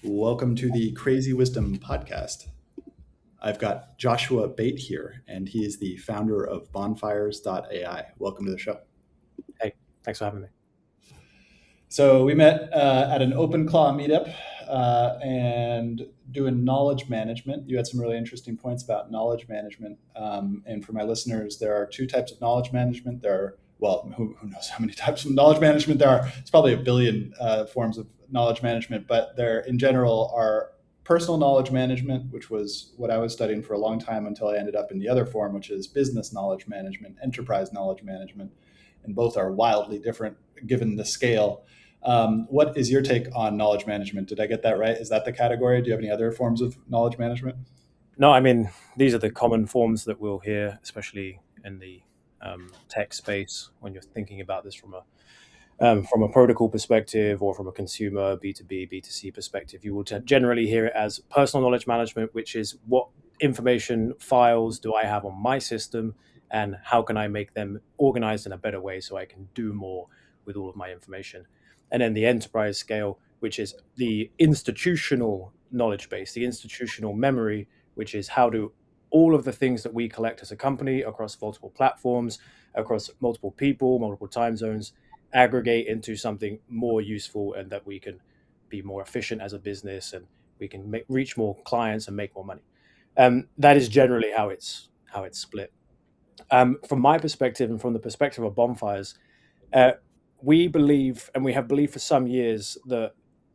Welcome to the Crazy Wisdom Podcast. I've got Joshua Bate here, and he is the founder of Bonfires.ai. Welcome to the show. Hey, thanks for having me. So we met at an Open Claw meetup and doing knowledge management. You had some really interesting points about knowledge management. And for my listeners, there are two types of knowledge management. There are, well, who knows how many types of knowledge management there are? It's probably a billion forms of knowledge management, but there in general are personal knowledge management, which was what I was studying for a long time until I ended up in the other form, which is business knowledge management, enterprise knowledge management. And both are wildly different given the scale. What is your take on knowledge management? Did I get that right? Is that the category? Do you have any other forms of knowledge management? No, I mean, these are the common forms that we'll hear, especially in the tech space when you're thinking about this from a protocol perspective or from a consumer B2B, B2C perspective. You will generally hear it as personal knowledge management, which is what information files do I have on my system and how can I make them organized in a better way so I can do more with all of my information. And then the enterprise scale, which is the institutional knowledge base, the institutional memory, which is how do all of the things that we collect as a company across multiple platforms, across multiple people, multiple time zones, aggregate into something more useful and that we can be more efficient as a business and we can reach more clients and make more money. That is generally how it's split. From my perspective and from the perspective of Bonfires, uh, we believe, and we have believed for some years, that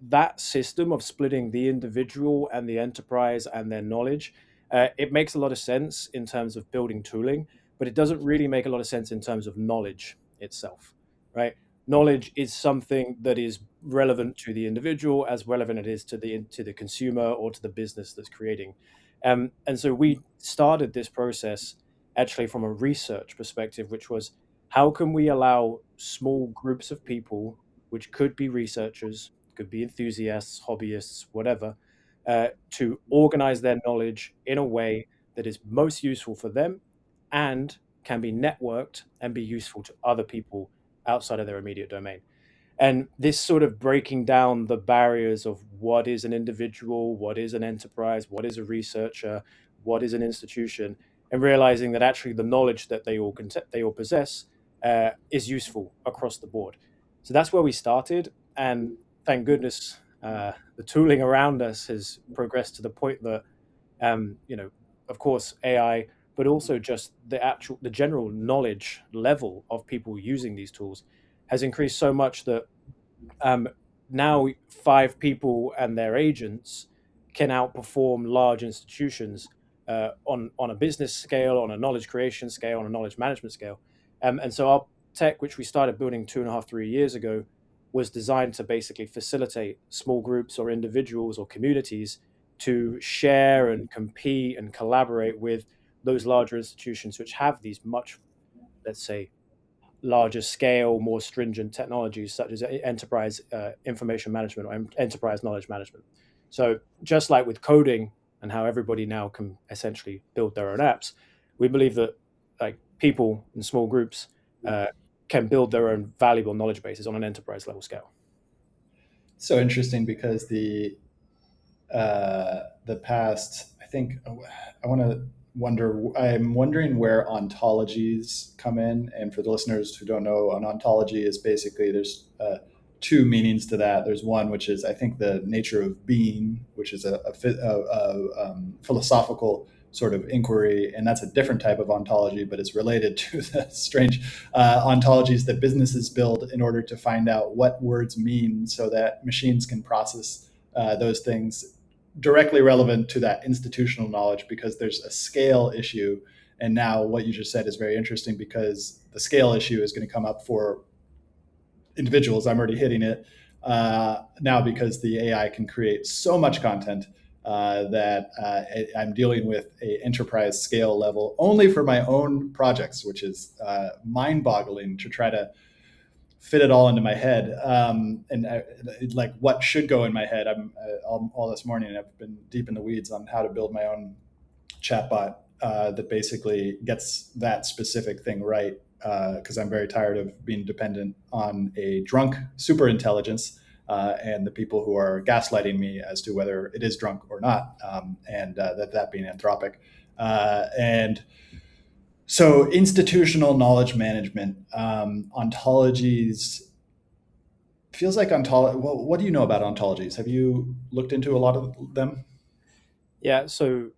that system of splitting the individual and the enterprise and their knowledge, it makes a lot of sense in terms of building tooling, but it doesn't really make a lot of sense in terms of knowledge itself, right? Knowledge is something that is relevant to the individual as relevant it is to the consumer or to the business that's creating. And so we started this process actually from a research perspective, which was how can we allow small groups of people, which could be researchers, could be enthusiasts, hobbyists, whatever, to organize their knowledge in a way that is most useful for them and can be networked and be useful to other people outside of their immediate domain. And this sort of breaking down the barriers of what is an individual, what is an enterprise, what is a researcher, what is an institution, and realizing that actually the knowledge that they all possess is useful across the board. So that's where we started, and thank goodness the tooling around us has progressed to the point that of course AI, but also just the general knowledge level of people using these tools has increased so much that um, now 5 people and their agents can outperform large institutions on a business scale, on a knowledge creation scale, on a knowledge management scale. And so our tech, which we started building 2.5, 3 years ago, was designed to basically facilitate small groups or individuals or communities to share and compete and collaborate with those larger institutions which have these much, let's say, larger scale, more stringent technologies such as enterprise information management or enterprise knowledge management. So just like with coding and how everybody now can essentially build their own apps, we believe that like people in small groups can build their own valuable knowledge bases on an enterprise level scale. So interesting because the past, I think I want to wonder. I'm wondering where ontologies come in. And for the listeners who don't know, an ontology is basically there's two meanings to that. There's one which is I think the nature of being, which is a philosophical sort of inquiry, and that's a different type of ontology, but it's related to the strange ontologies that businesses build in order to find out what words mean, so that machines can process those things directly relevant to that institutional knowledge, because there's a scale issue. And now what you just said is very interesting because the scale issue is going to come up for individuals. I'm already hitting it now because the AI can create so much content that I'm dealing with a enterprise scale level only for my own projects, which is mind boggling to try to fit it all into my head. Like what should go in my head. I'm all this morning, I've been deep in the weeds on how to build my own chatbot that basically gets that specific thing right. Because I'm very tired of being dependent on a drunk super intelligence and the people who are gaslighting me as to whether it is drunk or not, and that being anthropic. And so, institutional knowledge management, ontologies feels like ontology. Well, what do you know about ontologies? Have you looked into a lot of them? Yeah, so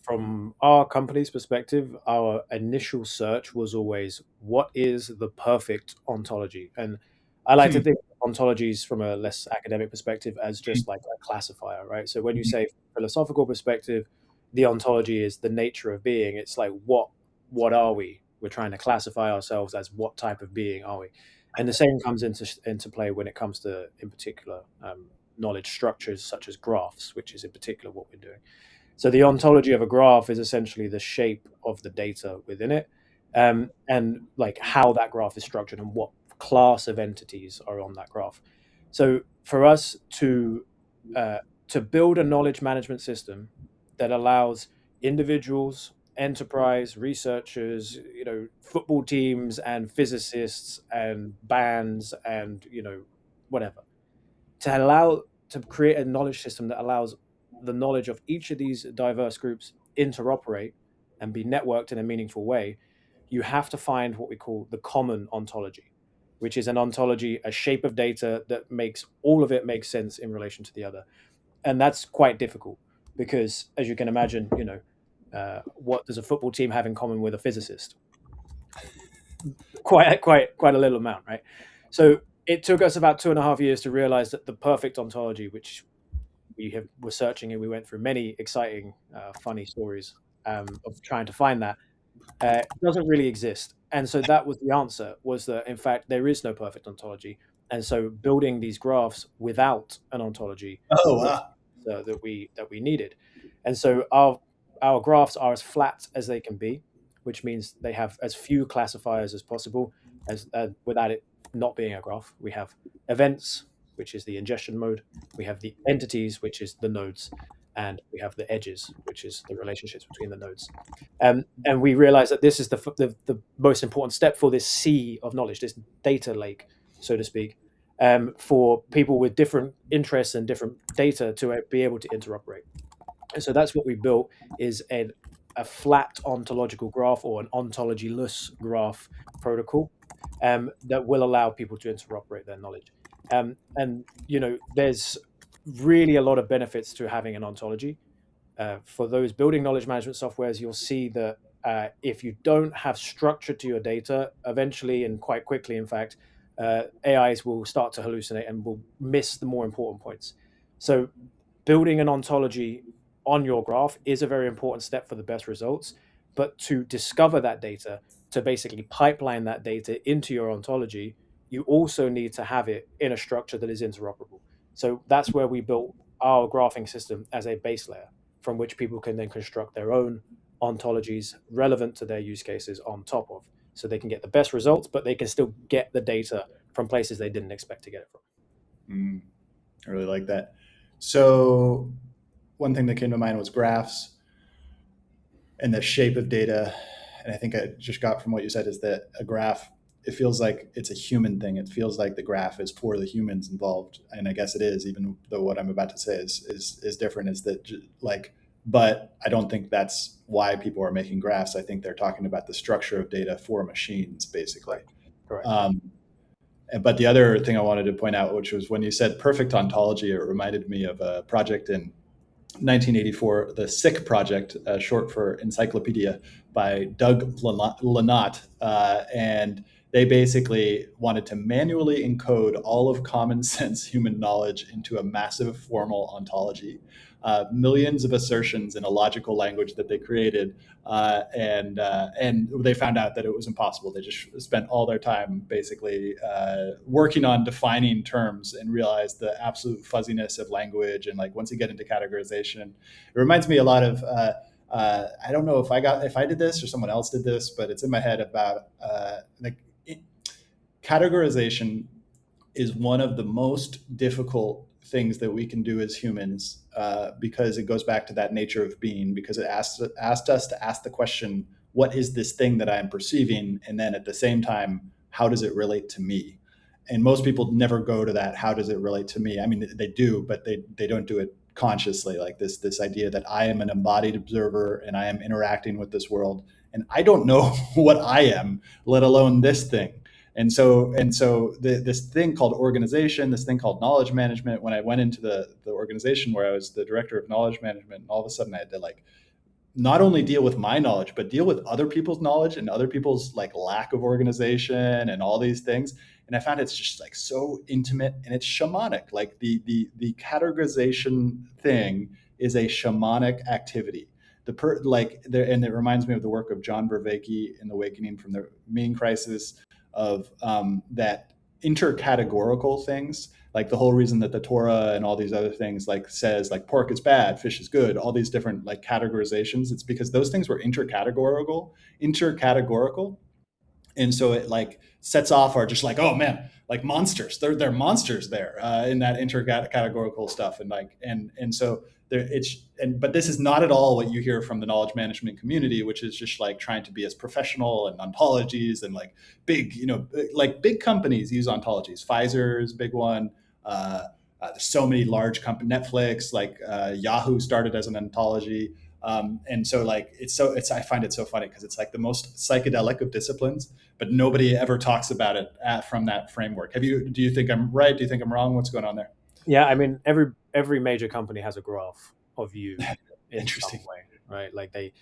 from our company's perspective, our initial search was always what is the perfect ontology? And I like to Hmm. think of ontologies from a less academic perspective as just like a classifier, right? So when you say philosophical perspective, the ontology is the nature of being. It's like what are we? We're trying to classify ourselves as what type of being are we? And the same comes into play when it comes to, in particular, knowledge structures such as graphs, which is in particular what we're doing. So the ontology of a graph is essentially the shape of the data within it, and like how that graph is structured and what class of entities are on that graph. So for us uh, to build a knowledge management system that allows individuals, enterprise, researchers, football teams, and physicists, and bands, and whatever, to create a knowledge system that allows the knowledge of each of these diverse groups interoperate and be networked in a meaningful way, you have to find what we call the common ontology, which is an ontology, a shape of data that makes all of it make sense in relation to the other. And that's quite difficult because, as you can imagine, what does a football team have in common with a physicist? Quite a little amount, right? So it took us about 2.5 years to realize that the perfect ontology, which were searching, and we went through many exciting, funny stories of trying to find that, doesn't really exist. And so that was the answer: was that in fact there is no perfect ontology. And so building these graphs without an ontology Oh, was wow. that we needed. And so our graphs are as flat as they can be, which means they have as few classifiers as possible, as without it not being a graph. We have events, which is the ingestion mode. We have the entities, which is the nodes, and we have the edges, which is the relationships between the nodes. And we realize that this is the most important step for this sea of knowledge, this data lake, so to speak, for people with different interests and different data to be able to interoperate. And so that's what we built, is a flat ontological graph, or an ontology-less graph protocol, that will allow people to interoperate their knowledge. And there's really a lot of benefits to having an ontology. For those building knowledge management softwares, you'll see that if you don't have structure to your data, eventually, and quite quickly, in fact, AIs will start to hallucinate and will miss the more important points. So building an ontology on your graph is a very important step for the best results. But to discover that data, to basically pipeline that data into your ontology, you also need to have it in a structure that is interoperable. So that's where we built our graphing system as a base layer from which people can then construct their own ontologies relevant to their use cases on top of. So they can get the best results, but they can still get the data from places they didn't expect to get it from. Mm, I really like that. So, one thing that came to mind was graphs and the shape of data. And I think I just got from what you said is that a graph, it feels like it's a human thing. It feels like the graph is for the humans involved. And I guess it is, even though what I'm about to say is different, is that like, but I don't think that's why people are making graphs. I think they're talking about the structure of data for machines, basically. Correct. Correct. Um, but the other thing I wanted to point out, which was when you said perfect ontology, it reminded me of a project in 1984, the SICK project, short for Encyclopedia, by Doug Lanotte. And they basically wanted to manually encode all of common sense human knowledge into a massive formal ontology. Millions of assertions in a logical language that they created, and they found out that it was impossible. They just spent all their time basically working on defining terms and realized the absolute fuzziness of language. And like once you get into categorization, it reminds me a lot of. I don't know if I did this or someone else did this, but it's in my head about like categorization is one of the most difficult things that we can do as humans, because it goes back to that nature of being, because it asked us to ask the question, what is this thing that I am perceiving? And then at the same time, how does it relate to me? And most people never go to that. How does it relate to me? I mean, they do, but they don't do it consciously. Like this idea that I am an embodied observer and I am interacting with this world, and I don't know what I am, let alone this thing. This thing called organization, this thing called knowledge management. When I went into the organization where I was the director of knowledge management, and all of a sudden I had to like not only deal with my knowledge but deal with other people's knowledge and other people's like lack of organization and all these things. And I found it's just like so intimate and it's shamanic. Like the categorization thing is a shamanic activity. And it reminds me of the work of John Vervaeke in the Awakening from the Meaning Crisis, of that intercategorical things, like the whole reason that the Torah and all these other things like says like pork is bad, fish is good, all these different like categorizations. It's because those things were intercategorical, and so it like sets off our just like, oh man, like monsters, they're monsters there in that intercategorical stuff. And like and so there it's and but this is not at all what you hear from the knowledge management community, which is just like trying to be as professional and ontologies and like big, like big companies use ontologies. Pfizer is a big one. There's so many large companies, Netflix, like Yahoo started as an ontology. And so like I find it so funny because it's like the most psychedelic of disciplines, but nobody ever talks about it from that framework. Do you think I'm right? Do you think I'm wrong? What's going on there? Yeah, I mean, every major company has a graph of you in some Interesting. way, right? Like they,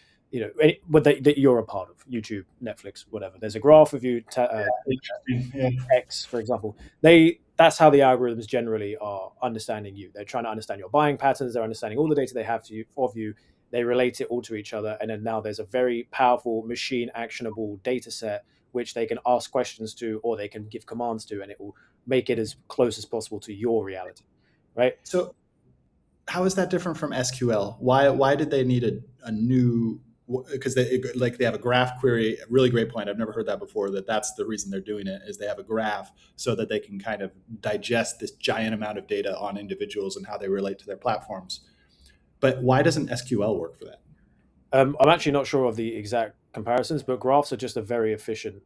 but that you're a part of YouTube, Netflix, whatever. There's a graph of you. Interesting. Yeah. X, for example, that's how the algorithms generally are understanding you. They're trying to understand your buying patterns. They're understanding all the data they have of you. They relate it all to each other, and then now there's a very powerful machine actionable data set which they can ask questions to, or they can give commands to, and it will make it as close as possible to your reality, right? So how is that different from SQL? Why did they need a new? Because they have a graph query. A really great point. I've never heard that before. That's the reason they're doing it, is they have a graph so that they can kind of digest this giant amount of data on individuals and how they relate to their platforms. But why doesn't SQL work for that? I'm actually not sure of the exact comparisons, but graphs are just a very efficient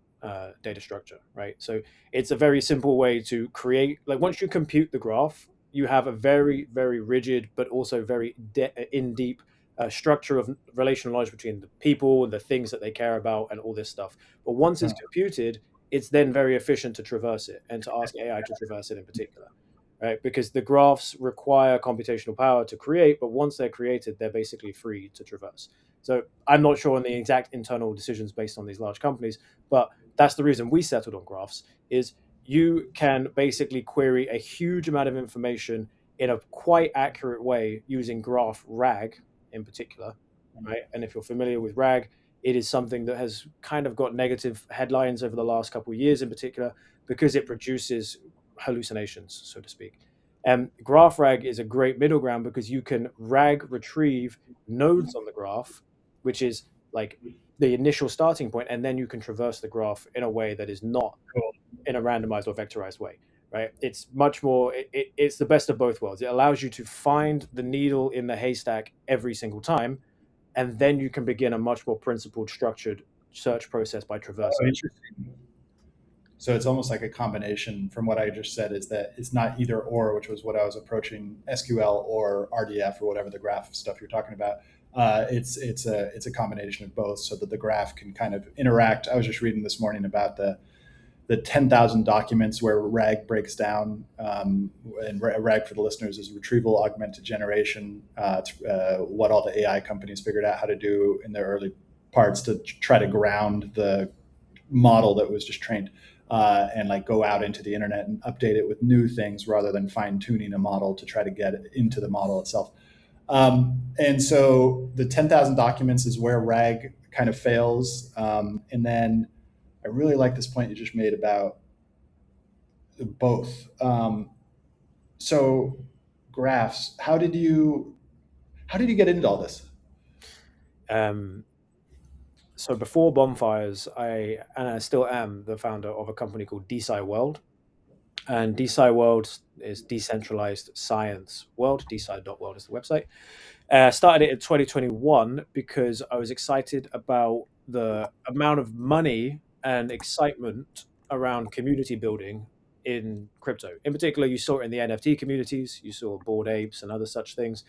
data structure, right? So it's a very simple way to create. Like once you compute the graph, you have a very, very rigid, but also very in deep structure of relational knowledge between the people, the things that they care about, and all this stuff. But once it's computed, it's then very efficient to traverse it and to ask AI to traverse it in particular, right? Because the graphs require computational power to create, but once they're created, they're basically free to traverse. So I'm not sure on the exact internal decisions based on these large companies, but that's the reason we settled on graphs. Is you can basically query a huge amount of information in a quite accurate way using graph RAG in particular, right? And if you're familiar with RAG, it is something that has kind of got negative headlines over the last couple of years in particular because it produces hallucinations, so to speak. And graph RAG is a great middle ground because you can RAG retrieve nodes on the graph, which is like the initial starting point, and then you can traverse the graph in a way that is not in a randomized or vectorized way, right? It's much more, it's the best of both worlds. It allows you to find the needle in the haystack every single time, and then you can begin a much more principled, structured search process by Oh, traversing. interesting. So it's almost like a combination from what I just said, is that it's not either or, which was what I was approaching SQL or RDF or whatever the graph stuff you're talking about. It's a combination of both, so that the graph can kind of interact. I was just reading this morning about the 10,000 documents where RAG breaks down. And RAG, for the listeners, is retrieval augmented generation. It's what all the AI companies figured out how to do in their early parts to try to ground the model that was just trained, and like go out into the internet and update it with new things rather than fine tuning a model to try to get it into the model itself. And so the 10,000 documents is where RAG kind of fails. And then I really like this point you just made about both. So graphs, how did you get into all this? Um, so before Bonfires, I still am the founder of a company called DeSci World, and DeSci World is decentralized science world. DeSci.world is the website. Started it in 2021 because I was excited about the amount of money and excitement around community building in crypto. In particular, you saw it in the NFT communities. You saw Bored Apes and other such things.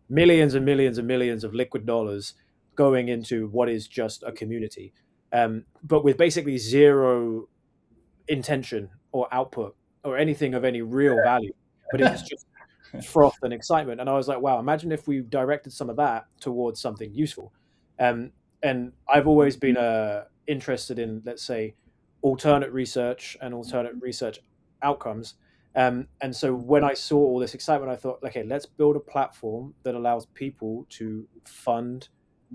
Millions and millions and millions of liquid dollars going into what is just a community, but with basically zero intention or output or anything of any real value. But it was just froth and excitement. And I was like, wow, imagine if we directed some of that towards something useful. Um, and I've always been interested in, let's say, alternate research and alternate research outcomes. And so when I saw all this excitement, I thought, okay, let's build a platform that allows people to fund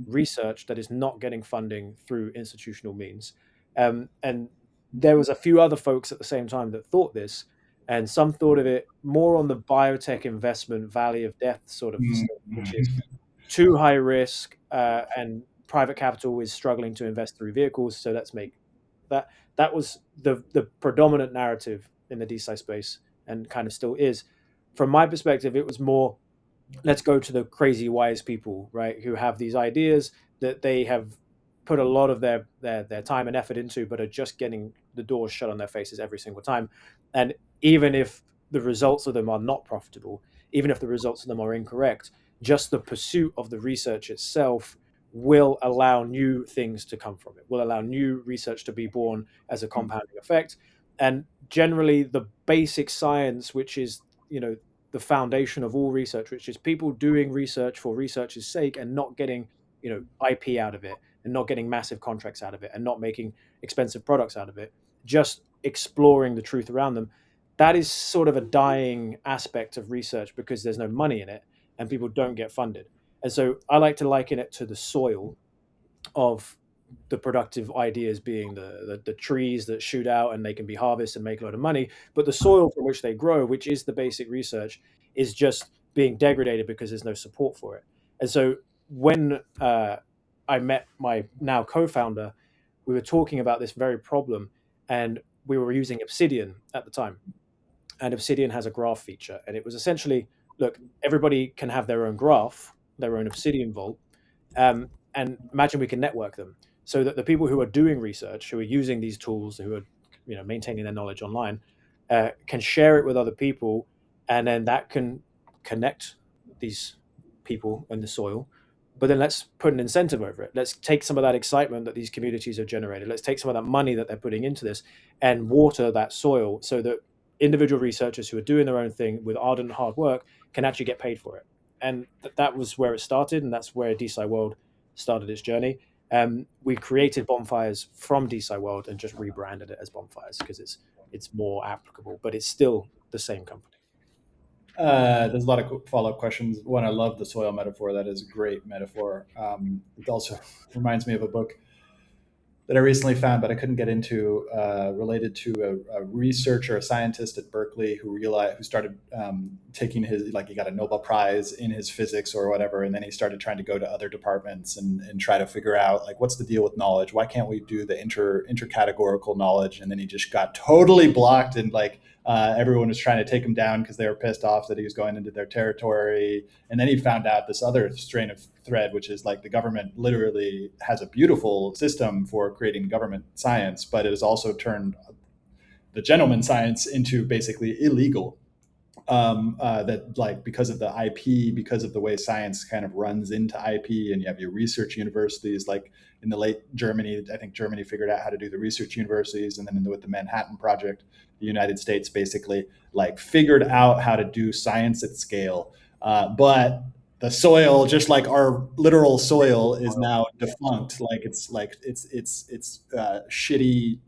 research that is not getting funding through institutional means. And there was a few other folks at the same time that thought this, and some thought of it more on the biotech investment valley of death sort of state, which is too high risk, and private capital is struggling to invest through vehicles. So let's make that. That was the predominant narrative in the DeSci space, and kind of still is. From my perspective, it was more, let's go to the crazy wise people, right, who have these ideas that they have put a lot of their time and effort into, but are just getting the doors shut on their faces every single time. And even if the results of them are not profitable, even if the results of them are incorrect, just the pursuit of the research itself will allow new things to come from it, will allow new research to be born as a compounding effect. And generally the basic science, which is, the foundation of all research, which is people doing research for research's sake and not getting, IP out of it, and not getting massive contracts out of it, and not making expensive products out of it, just exploring the truth around them. That is sort of a dying aspect of research because there's no money in it and people don't get funded. And so I like to liken it to the soil of the productive ideas being the trees that shoot out and they can be harvested and make a lot of money. But the soil from which they grow, which is the basic research, is just being degraded because there's no support for it. And so when I met my now co-founder, we were talking about this very problem, and we were using Obsidian at the time. And Obsidian has a graph feature, and it was essentially, look, everybody can have their own graph, their own Obsidian vault, and imagine we can network them so that the people who are doing research, who are using these tools, who are maintaining their knowledge online, can share it with other people, and then that can connect these people in the soil. But then let's put an incentive over it. Let's take some of that excitement that these communities have generated. Let's take some of that money that they're putting into this and water that soil so that individual researchers who are doing their own thing with ardent hard work can actually get paid for it. And that was where it started, and that's where DeSci World started its journey. We created Bonfires from DeSci World and just rebranded it as Bonfires because it's more applicable, but it's still the same company. There's a lot of follow-up questions. One, I love the soil metaphor. That is a great metaphor. It also reminds me of a book that I recently found, but I couldn't get into, related to a researcher, a scientist at Berkeley who started taking his, like, he got a Nobel Prize in his physics or whatever, and then he started trying to go to other departments and try to figure out, like, what's the deal with knowledge? Why can't we do the intercategorical knowledge? And then he just got totally blocked, and like, everyone was trying to take him down because they were pissed off that he was going into their territory. And then he found out this other strain of thread, which is like the government literally has a beautiful system for creating government science, but it has also turned the gentleman science into basically illegal. That, like, because of the IP, because of the way science kind of runs into IP, and you have your research universities, like in the late Germany, I think Germany figured out how to do the research universities, and then with the Manhattan Project, the United States basically like figured out how to do science at scale. But the soil, just like our literal soil, is now defunct. Like it's shitty,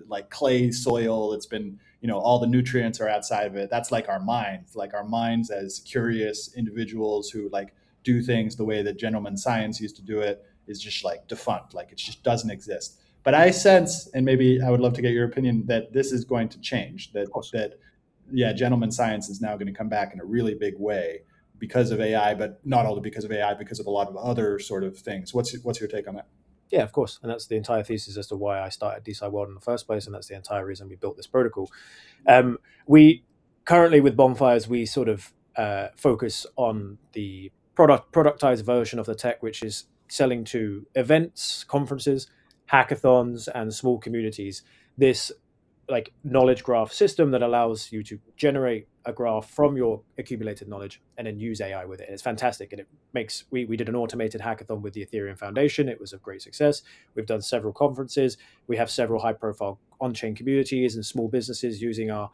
like clay soil. It's been, all the nutrients are outside of it. That's like our minds, as curious individuals who like do things the way that gentleman science used to do it, is just like defunct. Like it just doesn't exist. But I sense, and maybe I would love to get your opinion, that this is going to change. Of course. That yeah, gentleman science is now going to come back in a really big way because of AI, but not only because of AI, because of a lot of other sort of things. What's your take on that? Yeah, of course. And that's the entire thesis as to why I started DeSci World in the first place. And that's the entire reason we built this protocol. We currently, with Bonfires, we sort of focus on the productized version of the tech, which is selling to events, conferences, hackathons, and small communities. This like knowledge graph system that allows you to generate a graph from your accumulated knowledge and then use AI with it. And it's fantastic. And it makes we did an automated hackathon with the Ethereum Foundation. It was a great success. We've done several conferences. We have several high profile on-chain communities and small businesses using our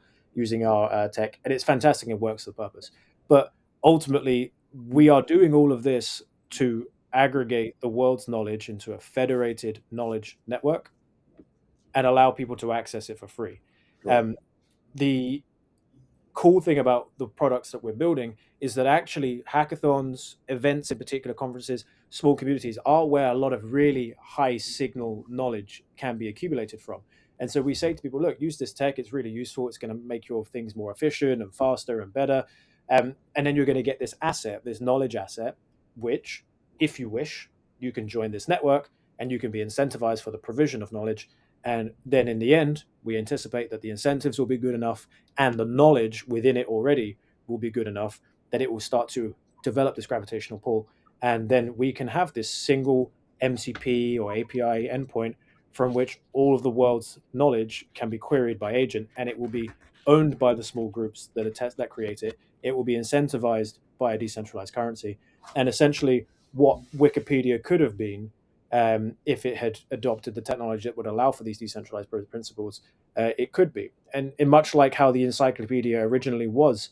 tech, and it's fantastic and works for the purpose. But ultimately, we are doing all of this to aggregate the world's knowledge into a federated knowledge network and allow people to access it for free. Sure. Um, the cool thing about the products that we're building is that actually hackathons, events in particular, conferences, small communities are where a lot of really high signal knowledge can be accumulated from. And so we say to people, look, use this tech. It's really useful. It's going to make your things more efficient and faster and better. And then you're going to get this asset, this knowledge asset, which, if you wish, you can join this network and you can be incentivized for the provision of knowledge. And then in the end, we anticipate that the incentives will be good enough and the knowledge within it already will be good enough that it will start to develop this gravitational pull. And then we can have this single MCP or API endpoint from which all of the world's knowledge can be queried by agent, and it will be owned by the small groups that create it. It will be incentivized by a decentralized currency, and essentially what Wikipedia could have been if it had adopted the technology that would allow for these decentralized principles, it could be. And in much like how the encyclopedia originally was,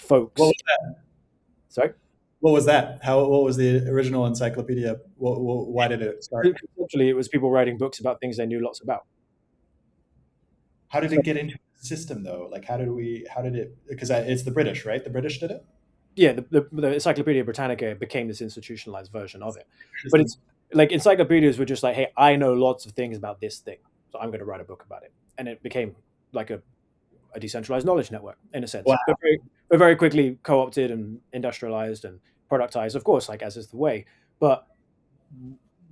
What was folks. that? Sorry. What was that? What was the original encyclopedia? Why did it start? Essentially, it was people writing books about things they knew lots about. How did So it get into the system though? Like, how did it? Because it's the British, right? The British did it. yeah, the Encyclopedia Britannica became this institutionalized version of it. But Interesting. it's like encyclopedias were just like, hey, I know lots of things about this thing, so I'm going to write a book about it, and it became like a decentralized knowledge network in a sense, Wow. but very quickly co-opted and industrialized and productized, of course, like as is the way. But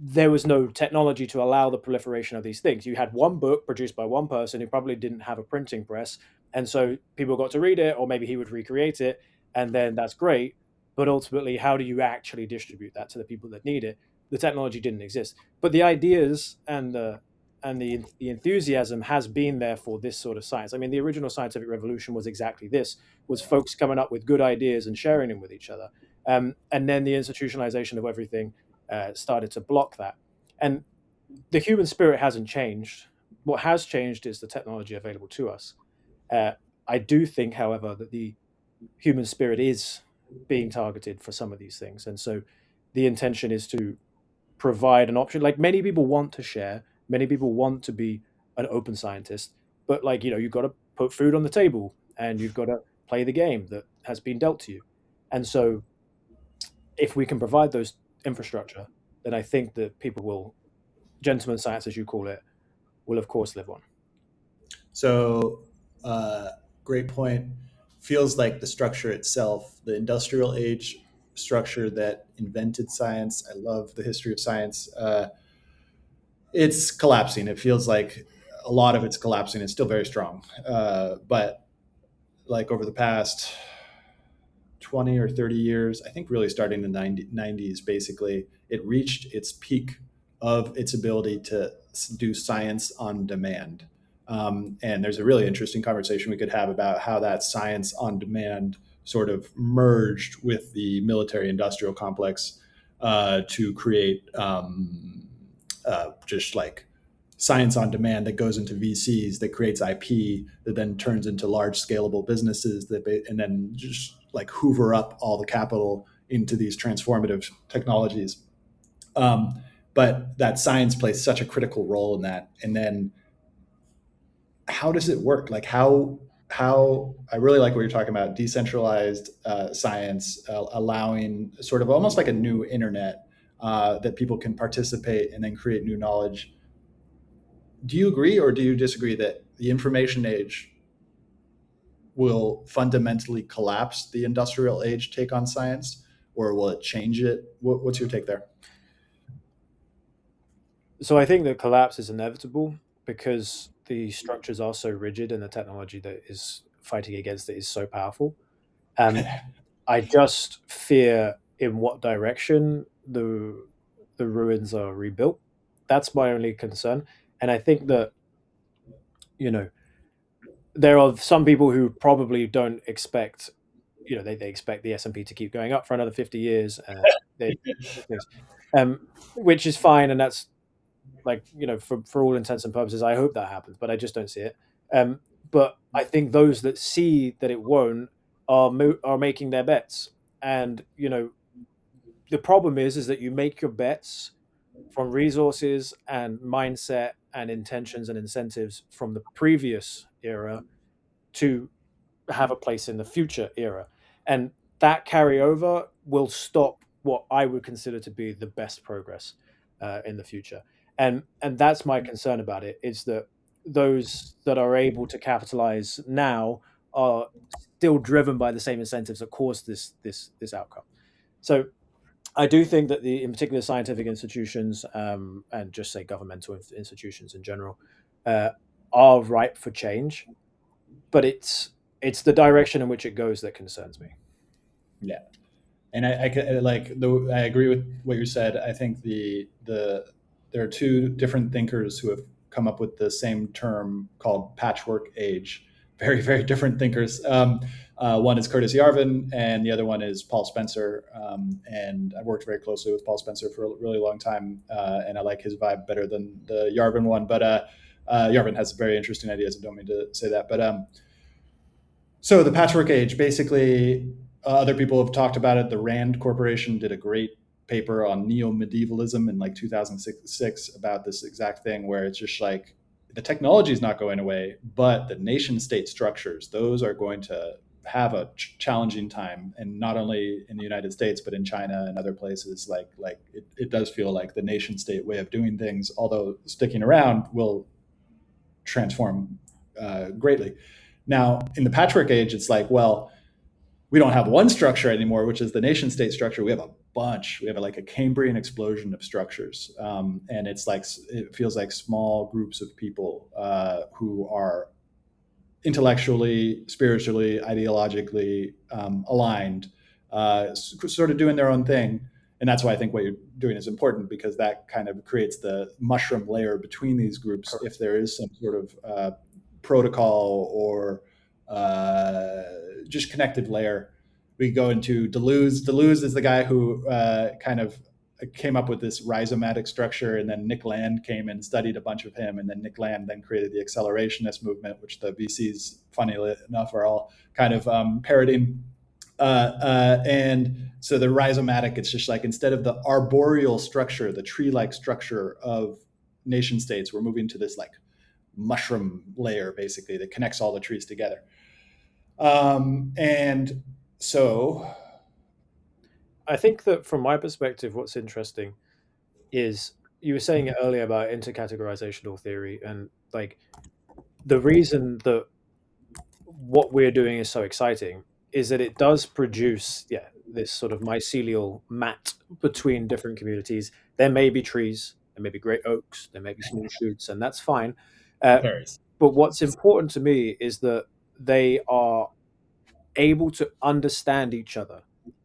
there was no technology to allow the proliferation of these things. You had one book produced by one person who probably didn't have a printing press, and so people got to read it, or maybe he would recreate it, and then that's great. But ultimately, how do you actually distribute that to the people that need it? The technology didn't exist, but the ideas and the enthusiasm has been there for this sort of science. I mean, the original scientific revolution was exactly this: was folks coming up with good ideas and sharing them with each other, and then the institutionalization of everything started to block that. And the human spirit hasn't changed. What has changed is the technology available to us. Uh, I do think, however, that the human spirit is being targeted for some of these things, and so the intention is to provide an option. Like many people want to share, many people want to be an open scientist, but like you've got to put food on the table and you've got to play the game that has been dealt to you. And so if we can provide those infrastructure, then I think that people will, gentleman science as you call it, will of course live on. So, uh, great point. Feels like the structure itself, the industrial age structure that invented science. I love the history of science. It's collapsing. It feels like a lot of it's collapsing. It's still very strong, but like over the past 20 or 30 years, I think really starting in the 90s, basically, it reached its peak of its ability to do science on demand. And there's a really interesting conversation we could have about how that science on demand sort of merged with the military industrial complex to create just like science on demand that goes into VCs that creates IP that then turns into large scalable businesses and then just like hoover up all the capital into these transformative technologies. But that science plays such a critical role in that. And then how does it work? Like how I really like what you're talking about, decentralized science, allowing sort of almost like a new internet that people can participate and then create new knowledge. Do you agree or do you disagree that the information age will fundamentally collapse the industrial age take on science, or will it change it? What's your take there? So I think that collapse is inevitable because the structures are so rigid and the technology that is fighting against it is so powerful. Um, I just fear in what direction the ruins are rebuilt. That's my only concern, and I think that you know there are some people who probably don't expect, they expect the S&P to keep going up for another 50 years. They things, um, which is fine, and that's like, for all intents and purposes, I hope that happens, but I just don't see it. Um, but I think those that see that it won't are making their bets, and the problem is that you make your bets from resources and mindset and intentions and incentives from the previous era to have a place in the future era. And that carryover will stop what I would consider to be the best progress in the future. And that's my concern about it, is that those that are able to capitalize now are still driven by the same incentives that caused this outcome. So I do think that in particular, scientific institutions, and just say governmental institutions in general, uh, are ripe for change, but it's the direction in which it goes that concerns me. Yeah. And I agree with what you said. I think there are two different thinkers who have come up with the same term called patchwork age. Very, very different thinkers. One is Curtis Yarvin, and the other one is Paul Spencer. And I've worked very closely with Paul Spencer for a really long time, and I like his vibe better than the Yarvin one. But Yarvin has very interesting ideas. I don't mean to say that, but so the patchwork age, basically, other people have talked about it. The Rand Corporation did a great paper on neo-medievalism in like 2006 about this exact thing, where it's just like the technology is not going away, but the nation state structures, those are going to have a challenging time, and not only in the United States but in China and other places. It does feel like the nation state way of doing things, although sticking around, will transform greatly. Now, in the patchwork age, it's like, well, we don't have one structure anymore, which is the nation state structure. We have a bunch. We have like a Cambrian explosion of structures. And it's like, it feels like small groups of people who are intellectually, spiritually, ideologically aligned, sort of doing their own thing. And that's why I think what you're doing is important, because that kind of creates the mushroom layer between these groups. If there is some sort of protocol or just connected layer, we go into Deleuze. Deleuze is the guy who kind of came up with this rhizomatic structure, and then Nick Land came and studied a bunch of him, and then Nick Land then created the accelerationist movement, which the VCs, funny enough, are all kind of parodying. And so the rhizomatic, it's just like, instead of the arboreal structure, the tree-like structure of nation states, we're moving to this like mushroom layer, basically, that connects all the trees together. And so, I think that from my perspective, what's interesting is you were saying it earlier about intercategorizational theory, and like the reason that what we're doing is so exciting is that it does produce, yeah, this sort of mycelial mat between different communities. There may be trees, there may be great oaks, there may be small shoots, and that's fine. Uh, varies. but what's important to me is that they are able to understand each other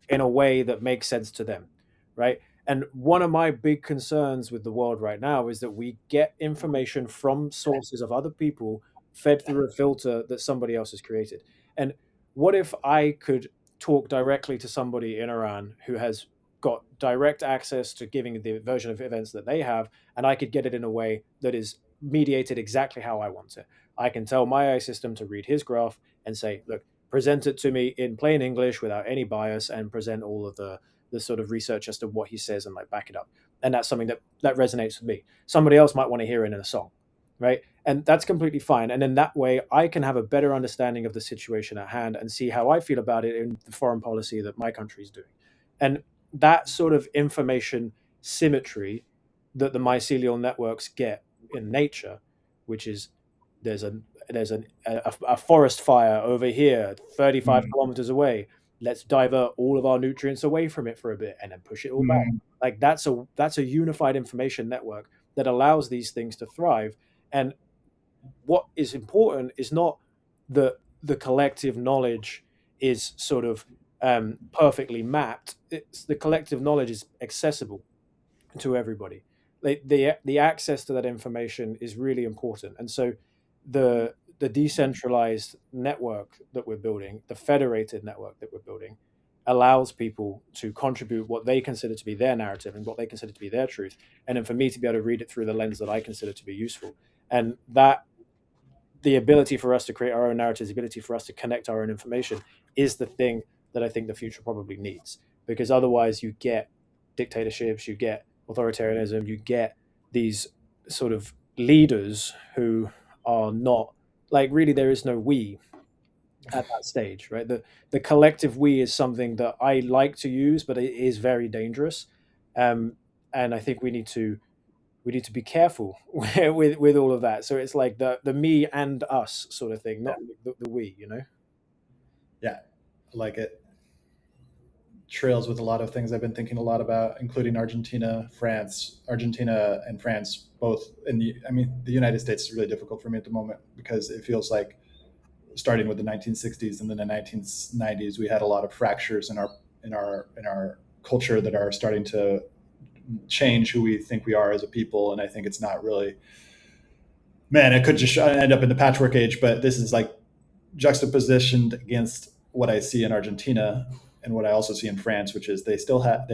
in a way that makes sense to them, right? And one of my big concerns with the world right now is that we get information from sources of other people fed through a filter that somebody else has created. And what if I could talk directly to somebody in Iran who has got direct access to giving the version of events that they have, and I could get it in a way that is mediated exactly how I want it? I can tell my AI system to read his graph and say, look, present it to me in plain English without any bias, and present all of the sort of research as to what he says and like back it up. And that's something that resonates with me. Somebody else might want to hear it in a song, right? And that's completely fine. And then that way I can have a better understanding of the situation at hand and see how I feel about it in the foreign policy that my country is doing. And that sort of information symmetry that the mycelial networks get in nature, which is there's a there's a forest fire over here 35 Mm, kilometers away, let's divert all of our nutrients away from it for a bit and then push it all back. mm, Like that's a unified information network that allows these things to thrive. And what is important is not that the collective knowledge is sort of perfectly mapped. It's the collective knowledge is accessible to everybody. The access to that information is really important. And so the the decentralized network that we're building, the federated network that we're building, allows people to contribute what they consider to be their narrative and what they consider to be their truth, and then for me to be able to read it through the lens that I consider to be useful. And that the ability for us to create our own narratives, the ability for us to connect our own information is the thing that I think the future probably needs. Because otherwise, you get dictatorships, you get authoritarianism, you get these sort of leaders who are not like really there is no we at that stage, right? The collective we is something that I like to use, but it is very dangerous. Um, and I think we need to be careful with all of that. So it's like the me and us sort of thing, Yeah, not the we. yeah, like it trails with a lot of things I've been thinking a lot about, including Argentina and France, both in the. I mean, the United States is really difficult for me at the moment because it feels like starting with the 1960s and then the 1990s, we had a lot of fractures in our culture that are starting to change who we think we are as a people. And I think it's not really, man, it could just end up in the patchwork age, but this is like juxtapositioned against what I see in Argentina and what I also see in France, which is they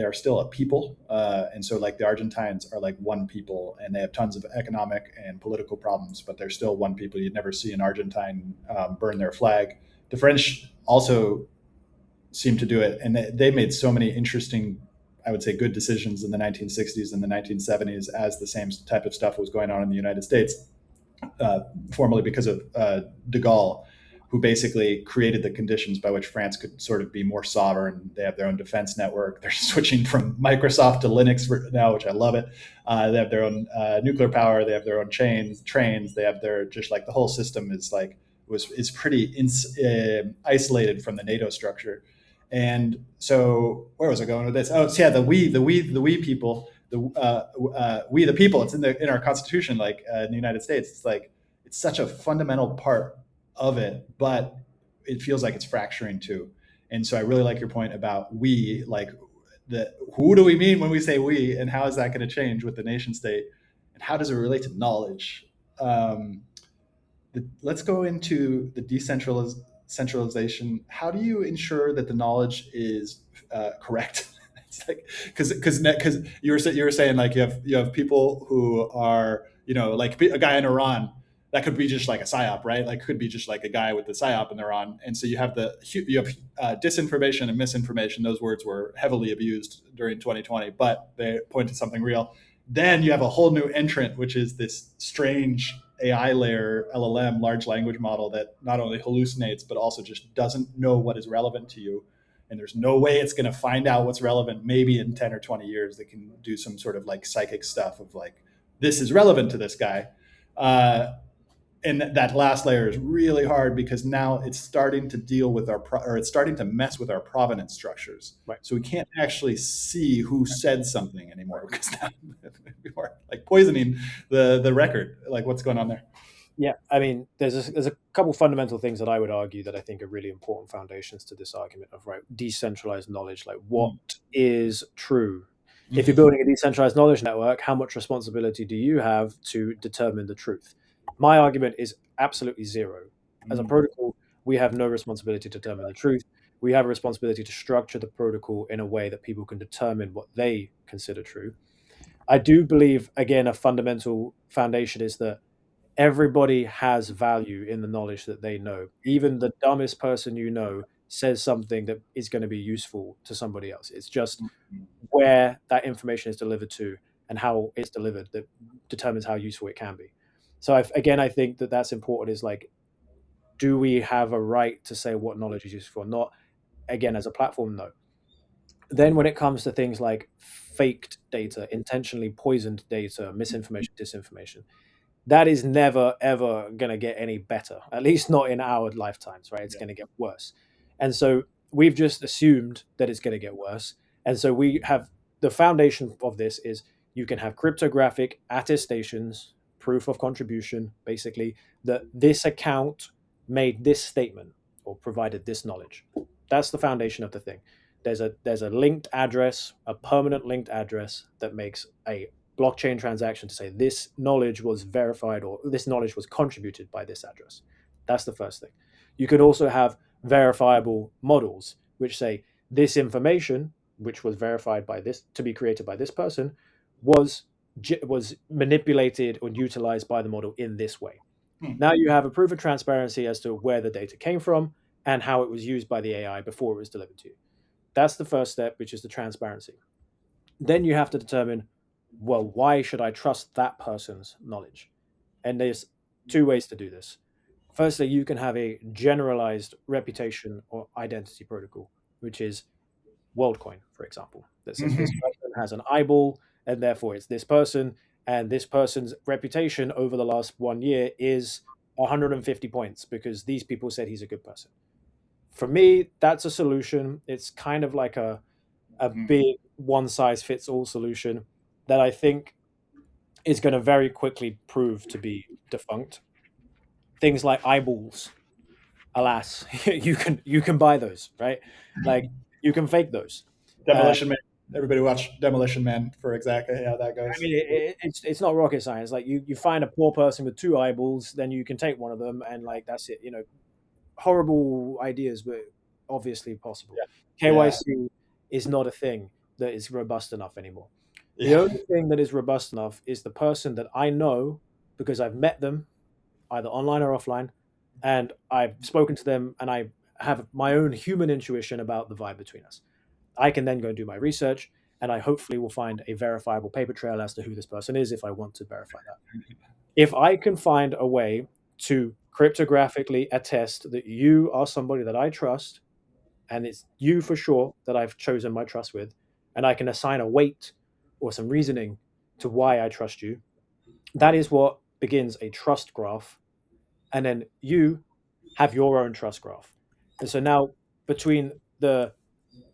are still a people, and so like the Argentines are like one people, and they have tons of economic and political problems, but they're still one people. You'd never see an Argentine burn their flag. The French also seem to do it, and they made so many interesting, I would say, good decisions in the 1960s and the 1970s as the same type of stuff was going on in the United States, formerly because of de Gaulle, who basically created the conditions by which France could sort of be more sovereign. They have their own defense network. They're switching from Microsoft to Linux now, which I love it. They have their own nuclear power. They have their own trains. They have their, just like the whole system is like is pretty isolated from the NATO structure. And so, where was I going with this? Oh, so yeah, the we people, we the people. It's in our Constitution, like in the United States. It's like it's such a fundamental part of it, but it feels like it's fracturing too. And so I really like your point about we, like who do we mean when we say we, and how is that going to change with the nation state, and how does it relate to knowledge? Um, let's go into the decentralization. How do you ensure that the knowledge is correct? It's like because you were saying like you have people who are, like a guy in Iran that could be just like a psyop, right? Like could be just like a guy with the psyop in Iran, and so you have disinformation and misinformation. Those words were heavily abused during 2020, but they point to something real. Then you have a whole new entrant, which is this strange AI layer LLM, large language model, that not only hallucinates but also just doesn't know what is relevant to you. And there's no way it's going to find out what's relevant. Maybe in 10 or 20 years, they can do some sort of like psychic stuff of like, this is relevant to this guy. And that last layer is really hard because now it's starting to deal with or it's starting to mess with our provenance structures. Right. So we can't actually see who said something anymore because now we are like poisoning the record. Like what's going on there? Yeah, I mean, there's a couple fundamental things that I would argue that I think are really important foundations to this argument of right decentralized knowledge. Like, what is true? If you're building a decentralized knowledge network, how much responsibility do you have to determine the truth? My argument is absolutely zero. As a protocol, we have no responsibility to determine the truth. We have a responsibility to structure the protocol in a way that people can determine what they consider true. I do believe, again, a fundamental foundation is that everybody has value in the knowledge that they know. Even the dumbest person you know says something that is going to be useful to somebody else. It's just where that information is delivered to and how it's delivered that determines how useful it can be. So again, I think that that's important. Is like, do we have a right to say what knowledge is useful or not? Again, as a platform, no. Then when it comes to things like faked data, intentionally poisoned data, misinformation, disinformation, that is never ever going to get any better, at least not in our lifetimes, right? It's Yeah. going to get worse. And so we've just assumed that it's going to get worse. And so we have the foundation of this is you can have cryptographic attestations, proof of contribution, basically, that this account made this statement or provided this knowledge. That's the foundation of the thing. There's a linked address, a permanent linked address that makes a blockchain transaction to say this knowledge was verified or this knowledge was contributed by this address. That's the first thing. You could also have verifiable models, which say this information, which was verified by this to be created by this person, was was manipulated or utilized by the model in this way. Hmm. Now you have a proof of transparency as to where the data came from and how it was used by the AI before it was delivered to you. That's the first step, which is the transparency. Then you have to determine, well, why should I trust that person's knowledge? And there's two ways to do this. Firstly, you can have a generalized reputation or identity protocol, which is WorldCoin, for example, that says this person has an eyeball and therefore it's this person, and this person's reputation over the last 1 year is 150 points because these people said he's a good person. For me, that's a solution. It's kind of like a big one size fits all solution that I think is going to very quickly prove to be defunct. Things like eyeballs, alas, you can buy those, right? Like you can fake those. Uh, Demolition Man. Everybody watch Demolition Man for exactly how that I goes. mean, it's not rocket science. Like you find a poor person with two eyeballs, then you can take one of them, and like that's it. Horrible ideas, but obviously possible. Yeah. KYC is not a thing that is robust enough anymore. The Yeah. only thing that is robust enough is the person that I know because I've met them either online or offline, and I've spoken to them, and I have my own human intuition about the vibe between us. I can then go and do my research, and I hopefully will find a verifiable paper trail as to who this person is if I want to verify that. If I can find a way to cryptographically attest that you are somebody that I trust, and it's you for sure that I've chosen my trust with, and I can assign a weight or some reasoning to why I trust you, that is what begins a trust graph. And then you have your own trust graph. And so now, between the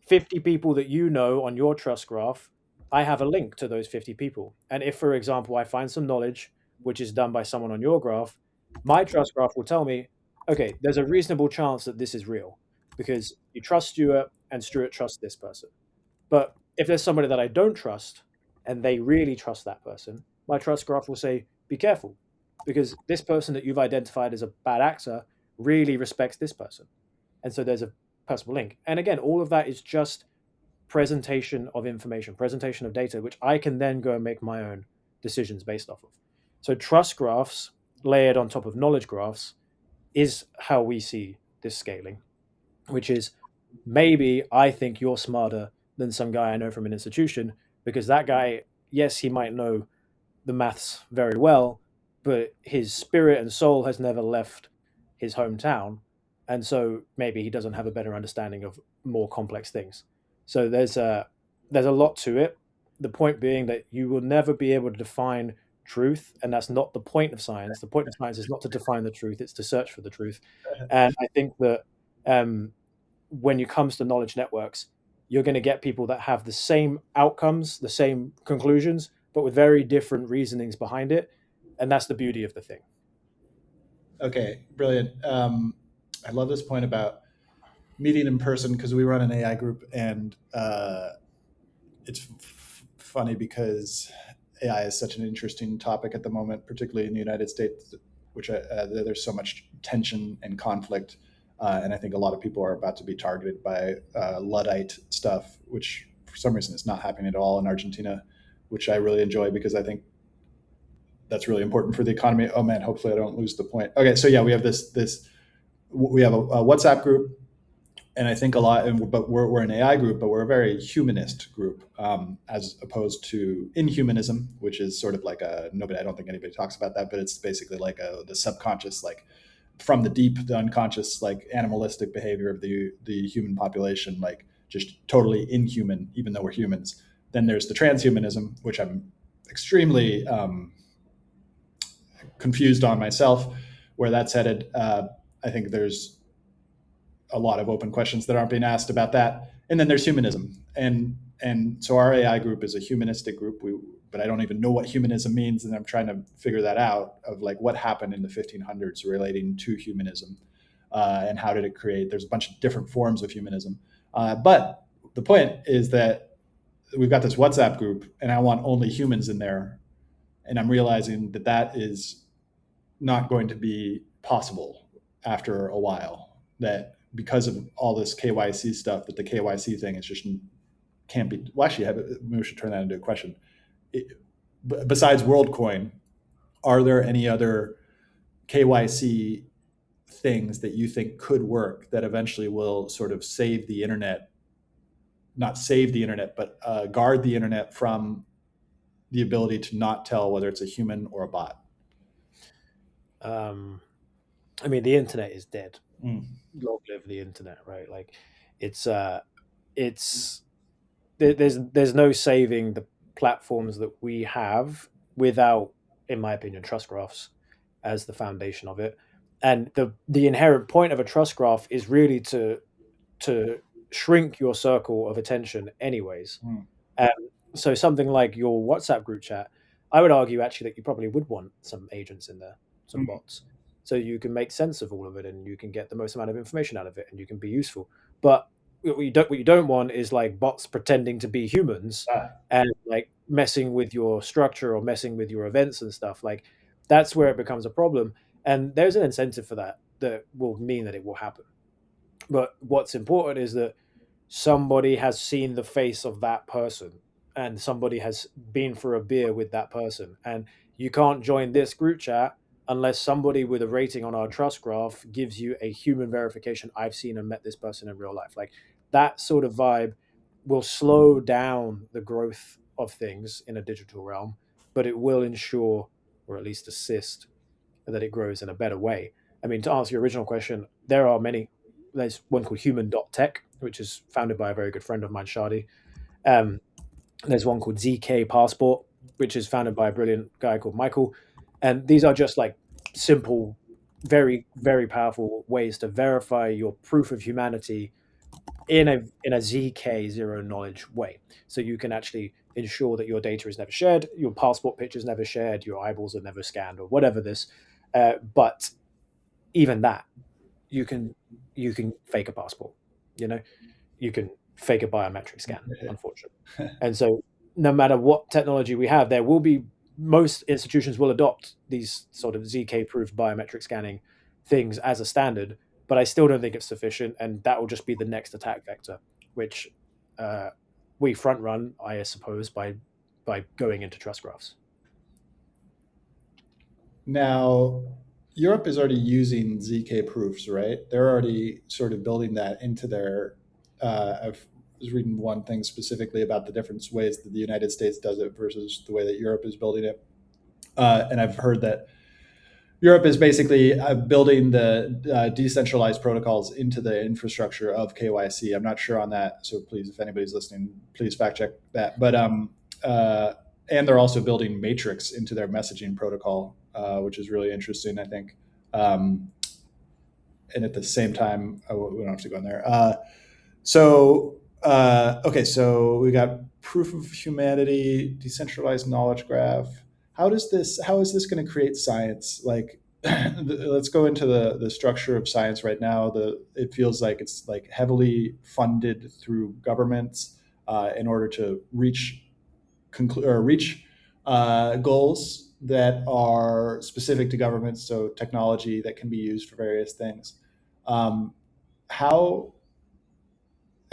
50 people that you know on your trust graph, I have a link to those 50 people. And if, for example, I find some knowledge which is done by someone on your graph, my trust graph will tell me, okay, there's a reasonable chance that this is real because you trust Stuart and Stuart trusts this person. But if there's somebody that I don't trust and they really trust that person, my trust graph will say, be careful because this person that you've identified as a bad actor really respects this person. And so there's a possible link. And again, all of that is just presentation of information, presentation of data, which I can then go and make my own decisions based off of. So trust graphs layered on top of knowledge graphs is how we see this scaling, which is maybe I think you're smarter than some guy I know from an institution because that guy, yes, he might know the maths very well, but his spirit and soul has never left his hometown. And so maybe he doesn't have a better understanding of more complex things. So there's a lot to it. The point being that you will never be able to define truth, and that's not the point of science. The point of science is not to define the truth; it's to search for the truth. And I think that um, when it comes to knowledge networks, you're going to get people that have the same outcomes, the same conclusions, but with very different reasonings behind it. And that's the beauty of the thing. Okay, brilliant. I love this point about meeting in person because we run an AI group, and it's funny because AI is such an interesting topic at the moment, particularly in the United States, which there's so much tension and conflict, and I think a lot of people are about to be targeted by Luddite stuff, which for some reason is not happening at all in Argentina, which I really enjoy because I think that's really important for the economy. Oh man, hopefully I don't lose the point. Okay, so yeah, we have this we have a WhatsApp group, and I think a lot. But we're an AI group, but we're a very humanist group, as opposed to inhumanism, which is sort of like a nobody. I don't think anybody talks about that, but it's basically like the subconscious, like from the deep, the unconscious, like animalistic behavior of the human population, like just totally inhuman, even though we're humans. Then there's the transhumanism, which I'm extremely confused on myself, where that's headed. I think there's a lot of open questions that aren't being asked about that. And then there's humanism, and so our AI group is a humanistic group. But I don't even know what humanism means, and I'm trying to figure that out. Of like what happened in the 1500s relating to humanism, and how did it create? There's a bunch of different forms of humanism, but the point is that we've got this WhatsApp group, and I want only humans in there, and I'm realizing that that is not going to be possible. after a while, that because of all this KYC stuff, that the KYC thing is just can't be. Well, actually, maybe we should turn that into a question. It, besides WorldCoin, are there any other KYC things that you think could work that eventually will sort of save the internet, not save the internet, but guard the internet from the ability to not tell whether it's a human or a bot? Um, I mean, the internet is dead. Mm. Long live the internet, right? Like, it's it's there's no saving the platforms that we have without, in my opinion, trust graphs as the foundation of it. And the inherent point of a trust graph is really to shrink your circle of attention, anyways. Mm. Um, so something like your WhatsApp group chat, I would argue actually that you probably would want some agents in there, some Mm. bots, so you can make sense of all of it and you can get the most amount of information out of it and you can be useful. But what you don't want is like bots pretending to be humans Ah. and like messing with your structure or messing with your events and stuff. Like that's where it becomes a problem. And there's an incentive for that that will mean that it will happen. But what's important is that somebody has seen the face of that person and somebody has been for a beer with that person. And you can't join this group chat unless somebody with a rating on our trust graph gives you a human verification. I've seen and met this person in real life. Like that sort of vibe will slow down the growth of things in a digital realm, but it will ensure, or at least assist, that it grows in a better way. I mean, to answer your original question, there are many. There's one called human.tech, which is founded by a very good friend of mine, Shadi. Um, there's one called ZK Passport, which is founded by a brilliant guy called Michael. And these are just like simple, very, very powerful ways to verify your proof of humanity in a ZK zero knowledge way. So you can actually ensure that your data is never shared, your passport picture is never shared, your eyeballs are never scanned, or whatever this. But even that, you can you can fake a passport. You know, you can fake a biometric scan, unfortunately. And so, no matter what technology we have, there will be most institutions will adopt these sort of ZK proof biometric scanning things as a standard, but I still don't think it's sufficient, and that will just be the next attack vector, which uh, we front run, I suppose, by going into trust graphs. Now, Europe is already using ZK proofs, right? They're already sort of building that into their. I was reading one thing specifically about the different ways that the United States does it versus the way that Europe is building it. And I've heard that Europe is basically building the decentralized protocols into the infrastructure of KYC. I'm not sure on that, so please, if anybody's listening, please fact check that. But uh, and they're also building Matrix into their messaging protocol, which is really interesting, I think. Um, and at the same time, we don't have to go in there. Okay, so we got proof of humanity, decentralized knowledge graph. How is this going to create science? Like, let's go into the structure of science right now. It feels like it's like heavily funded through governments in order to reach goals that are specific to governments. So technology that can be used for various things. Um, how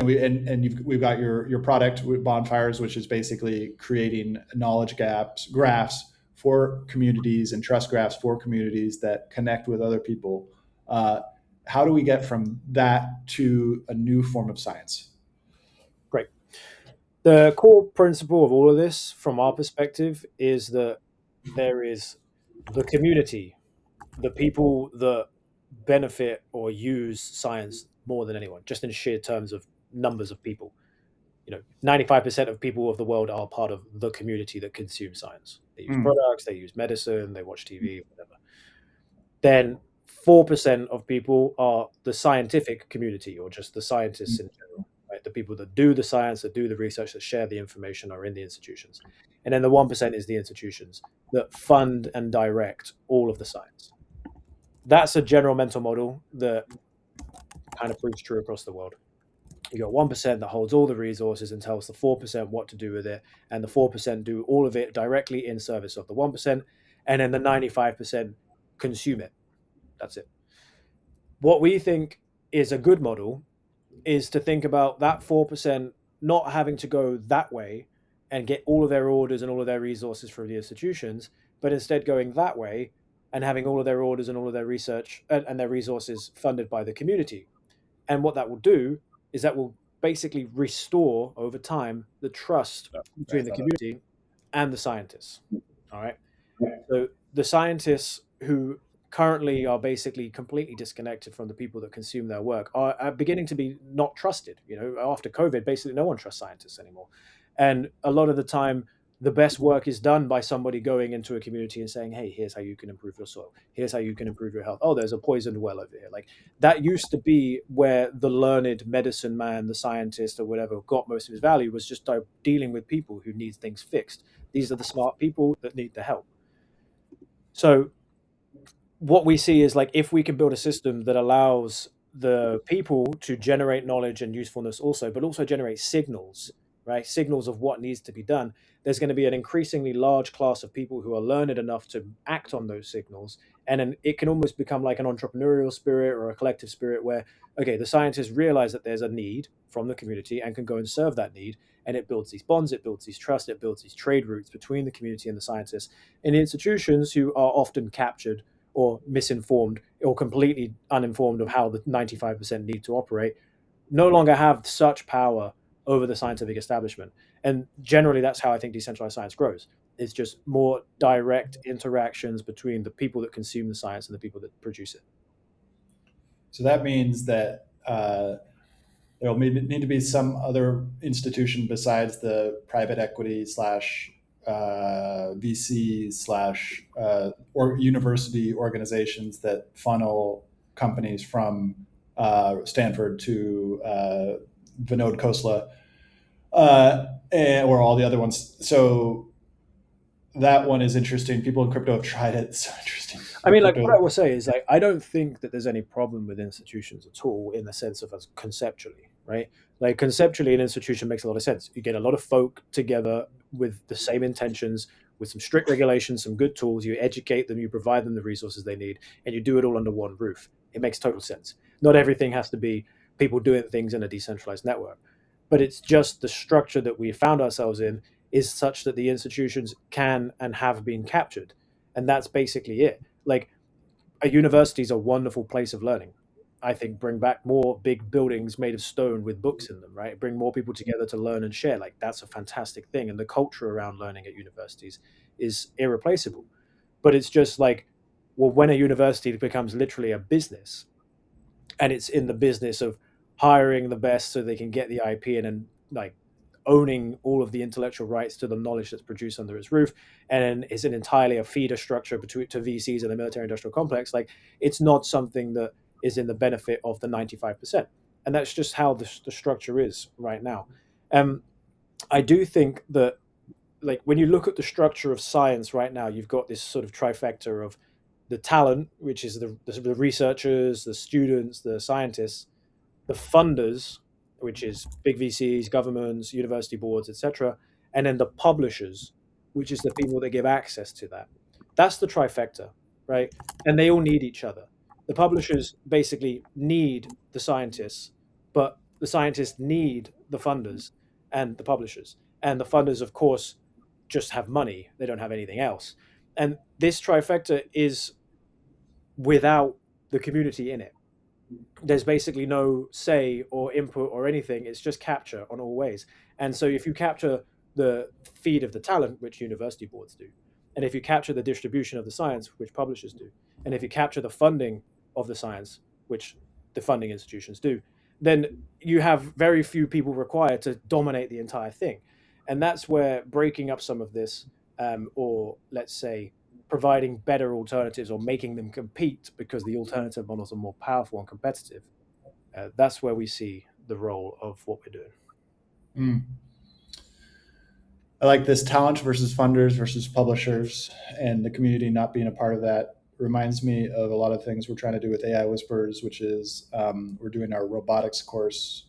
we've got your product with Bonfires, which is basically creating knowledge graphs for communities and trust graphs for communities that connect with other people. Uh, how do we get from that to a new form of science? Great. The core principle of all of this, from our perspective, is that there is the community, the people that benefit or use science more than anyone, just in sheer terms of numbers of people. 95% of people of the world are part of the community that consume science. They use Mm. products, they use medicine, they watch TV, whatever. Then 4% of people are the scientific community or just the scientists in general, right? The people that do the science, that do the research, that share the information are in the institutions. And then the 1% is the institutions that fund and direct all of the science. That's a general mental model that kind of proves true across the world. You got 1% that holds all the resources and tells the 4% what to do with it, and the 4% do all of it directly in service of the 1%, and then the 95% consume it. That's it. What we think is a good model is to think about that 4% not having to go that way and get all of their orders and all of their resources from the institutions, but instead going that way and having all of their orders and all of their research and their resources funded by the community. And what that will do is that will basically restore over time the trust between the community and the scientists. All right. So the scientists who currently are basically completely disconnected from the people that consume their work are beginning to be not trusted. After COVID, basically no one trusts scientists anymore. And a lot of the time, the best work is done by somebody going into a community and saying, "Hey, here's how you can improve your soil. Here's how you can improve your health. Oh, there's a poisoned well over here." Like that used to be where the learned medicine man, the scientist, or whatever got most of his value was just dealing with people who need things fixed. These are the smart people that need the help. So what we see is like if we can build a system that allows the people to generate knowledge and usefulness also, but also generate signals, right? Signals of what needs to be done. There's going to be an increasingly large class of people who are learned enough to act on those signals. And then it can almost become like an entrepreneurial spirit or a collective spirit where, okay, the scientists realize that there's a need from the community and can go and serve that need. And it builds these bonds, it builds these trust, it builds these trade routes between the community and the scientists. And institutions who are often captured or misinformed or completely uninformed of how the 95% need to operate no longer have such power over the scientific establishment. And generally, that's how I think decentralized science grows. It's just more direct interactions between the people that consume the science and the people that produce it. So that means that there'll need to be some other institution besides the private equity slash VC slash or university organizations that funnel companies from Stanford to Vinod Khosla or all the other ones. So that one is interesting. People in crypto have tried it. It's so interesting. I The mean, like crypto. what I will say is like I don't think that there's any problem with institutions at all in the sense of as conceptually, right? Like conceptually, an institution makes a lot of sense. You get a lot of folk together with the same intentions, with some strict regulations, some good tools. You educate them, you provide them the resources they need, and you do it all under one roof. It makes total sense. Not everything has to be people doing things in a decentralized network, but it's just the structure that we found ourselves in is such that the institutions can and have been captured, and that's basically it. Like a university is a wonderful place of learning. I think bring back more big buildings made of stone with books in them, right? Bring more people together to learn and share. Like that's a fantastic thing. And the culture around learning at universities is irreplaceable. But it's just like, well, when a university becomes literally a business and it's in the business of hiring the best so they can get the IP and then like owning all of the intellectual rights to the knowledge that's produced under its roof, and is an entirely a feeder structure between to VCs and the military industrial complex. Like it's not something that is in the benefit of the 95%, and that's just how the structure is right now. Um, I do think that like when you look at the structure of science right now, you've got this sort of trifecta of the talent, which is the researchers, the students, the scientists, the funders, which is big VCs, governments, university boards, etc., and then the publishers, which is the people that give access to that. That's the trifecta, right? And they all need each other. The publishers basically need the scientists, but the scientists need the funders and the publishers. And the funders, of course, just have money. They don't have anything else. And this trifecta is without the community in it. There's basically no say or input or anything. It's just capture on all ways. And so if you capture the feed of the talent, which university boards do, and if you capture the distribution of the science, which publishers do, and if you capture the funding of the science, which the funding institutions do, then you have very few people required to dominate the entire thing. And that's where breaking up some of this, or let's say providing better alternatives or making them compete because the alternative models are more powerful and competitive. That's where we see the role of what we're doing. Mm. I like this talent versus funders versus publishers and the community not being a part of that. Reminds me of a lot of things we're trying to do with AI Whispers, which is we're doing our robotics course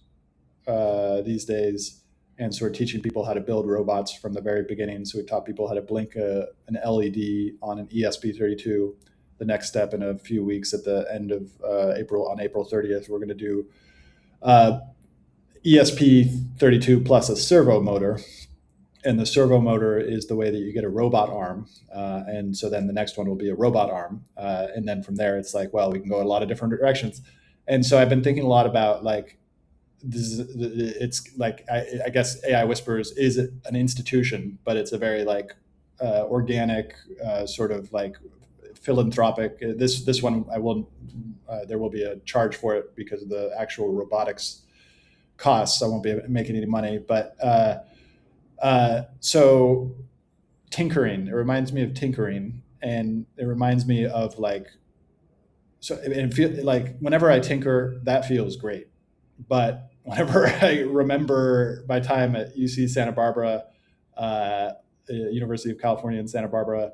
these days. And so we're teaching people how to build robots from the very beginning. So we taught people how to blink an LED on an ESP32, the next step in a few weeks at the end of April. On April 30th, we're going to do ESP32 plus a servo motor, and the servo motor is the way that you get a robot arm, and so then the next one will be a robot arm, and then from there it's like, well, we can go a lot of different directions. And so I've been thinking a lot about like this is, it's like I guess AI Whispers is an institution, but it's a very like organic, sort of like philanthropic. This one I will there will be a charge for it because of the actual robotics costs. I won't be making any money, but so tinkering. It reminds me of tinkering, and it reminds me of like so. And feel like whenever I tinker, that feels great. But whenever I remember my time at UC Santa Barbara, University of California in Santa Barbara,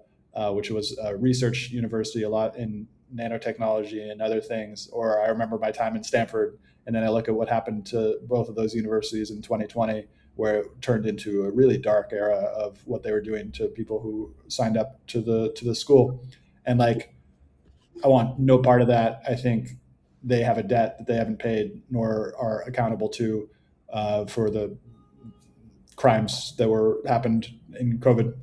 which was a research university, a lot in nanotechnology and other things, or I remember my time in Stanford, and then I look at what happened to both of those universities in 2020, where it turned into a really dark era of what they were doing to people who signed up to the school, and like I want no part of that. I think they have a debt that they haven't paid nor are accountable to, for the crimes that were happened in COVID.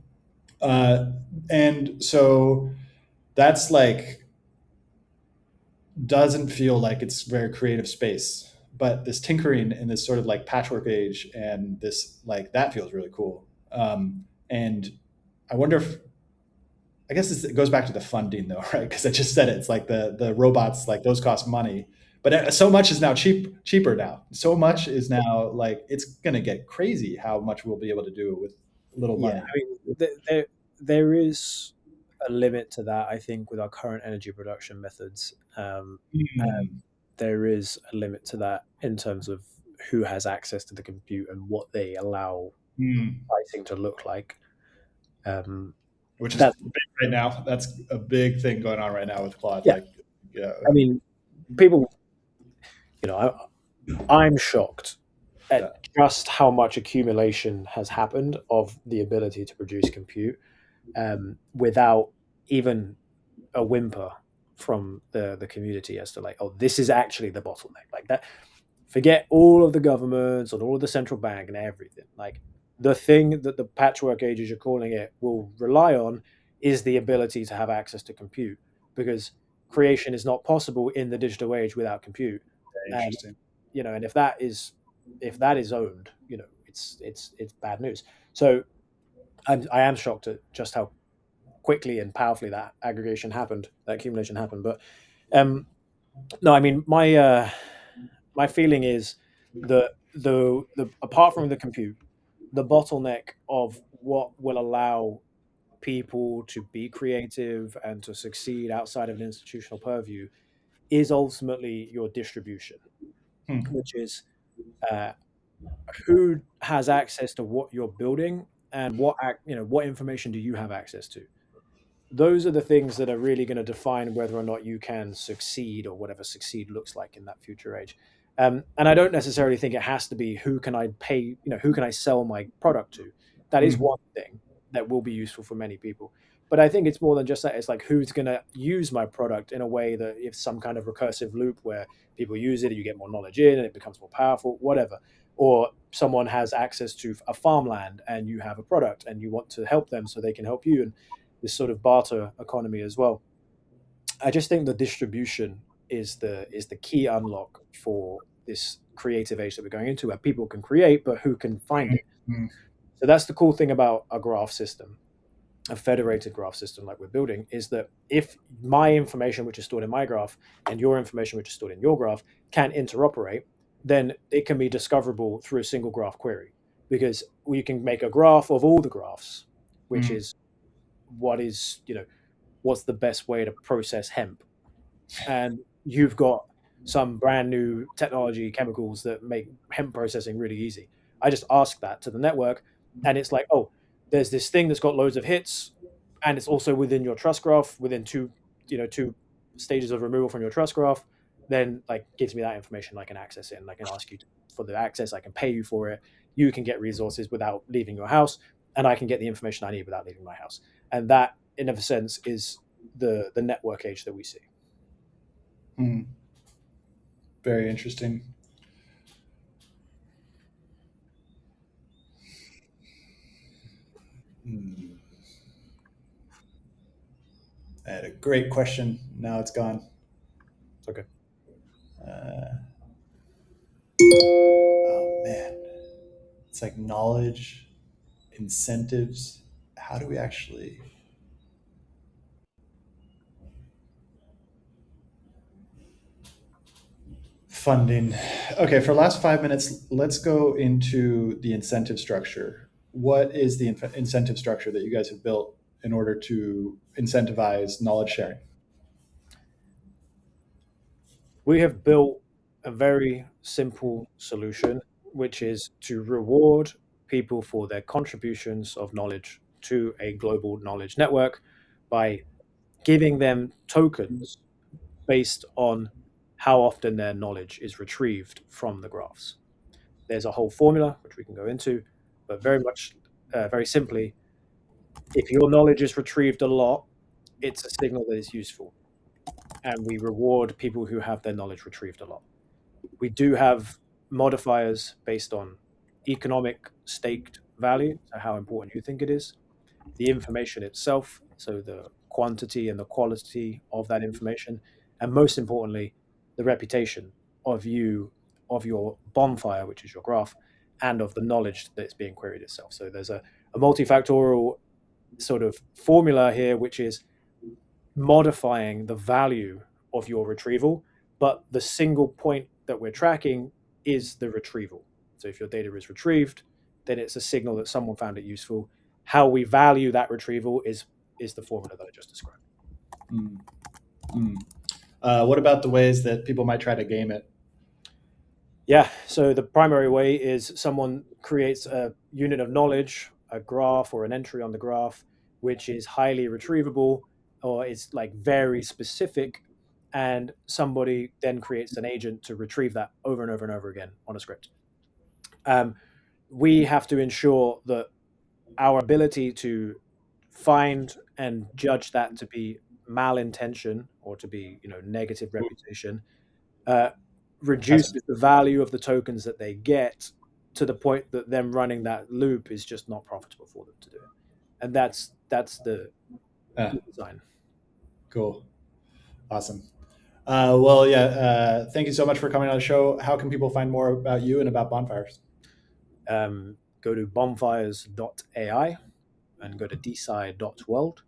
Uh, and so that's like doesn't feel like it's very creative space. But this tinkering in this sort of like patchwork age and this like that feels really cool. And I wonder if I guess it goes back to the funding though, right? Because I just said it. It's like the robots, like those cost money, but so much is now cheaper now. So much is now like it's going to get crazy how much we'll be able to do with little Yeah, money. I mean, there is a limit to that. I think with our current energy production methods, Mm, there is a limit to that in terms of who has access to the compute and what they allow mm. pricing to look like. Um, Which is that big right now. That's a big thing going on right now with Claude. Yeah, Like, yeah, I mean, people, I'm shocked yeah. at just how much accumulation has happened of the ability to produce compute without even a whimper from the community as to like, oh, this is actually the bottleneck. Like that, forget all of the governments and all of the central bank and everything. Like the thing that the patchwork age, as you're calling it, will rely on is the ability to have access to compute because creation is not possible in the digital age without compute. Very And interesting. and if that is owned, it's bad news. So I am shocked at just how quickly and powerfully that aggregation happened, that accumulation happened. But no, I mean my feeling is that the apart from the compute, the bottleneck of what will allow people to be creative and to succeed outside of an institutional purview is ultimately your distribution, Hmm. which is uh, who has access to what you're building and what information do you have access to. Those are the things that are really going to define whether or not you can succeed or whatever succeed looks like in that future age. And I don't necessarily think it has to be who can I pay, who can I sell my product to. That is Hmm. one thing that will be useful for many people. But I think it's more than just that. It's like who's going to use my product in a way that if some kind of recursive loop where people use it, you get more knowledge in and it becomes more powerful, whatever. Or someone has access to a farmland and you have a product and you want to help them so they can help you. And this sort of barter economy as well. I just think the distribution is the key unlock for this creative age that we're going into, where people can create, but who can find it. Hmm. So that's the cool thing about a graph system, a federated graph system like we're building, is that if my information, which is stored in my graph, and your information, which is stored in your graph, can interoperate, then it can be discoverable through a single graph query because we can make a graph of all the graphs, which Hmm. is what is what's the best way to process hemp, and you've got some brand new technology chemicals that make hemp processing really easy. I just ask that to the network, and it's like, oh, there's this thing that's got loads of hits, and it's also within your trust graph, within two stages of removal from your trust graph. Then like gives me that information, I can access it, and I can ask you for the access. I can pay you for it. You can get resources without leaving your house, and I can get the information I need without leaving my house. And that, in a sense, is the network age that we see. Hmm. Very interesting. Hmm. I had a great question. Now it's gone. Okay. Uh, oh man, it's like knowledge, incentives. How do we actually funding? Okay, for the last 5 minutes, let's go into the incentive structure. What is the incentive structure that you guys have built in order to incentivize knowledge sharing? We have built a very simple solution, which is to reward people for their contributions of knowledge to a global knowledge network by giving them tokens based on how often their knowledge is retrieved from the graphs. There's a whole formula which we can go into, but very simply, if your knowledge is retrieved a lot, it's a signal that is useful, and we reward people who have their knowledge retrieved a lot. We do have modifiers based on economic staked value, so how important you think it is, the information itself, so the quantity and the quality of that information, and most importantly, the reputation of you, of your bonfire, which is your graph, and of the knowledge that's being queried itself. So there's a multifactorial sort of formula here, which is modifying the value of your retrieval, but the single point that we're tracking is the retrieval. So if your data is retrieved, then it's a signal that someone found it useful. How we value that retrieval is the formula that I just described. Mm, mm. What about the ways that people might try to game it? Yeah, so the primary way is someone creates a unit of knowledge, a graph or an entry on the graph, which is highly retrievable or is like very specific. And somebody then creates an agent to retrieve that over and over and over again on a script. Um, we have to ensure that our ability to find and judge that to be malintention or to be, negative reputation, uh, Has reduces the value of the tokens that they get to the point that them running that loop is just not profitable for them to do it. And that's the uh, design. cool, awesome. Well, yeah. Thank you so much for coming on the show. How can people find more about you and about bonfires? Go to bonfires.ai and go to dci.world,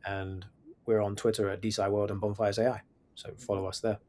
and we're on Twitter at dci world and bonfires.ai. So follow us there.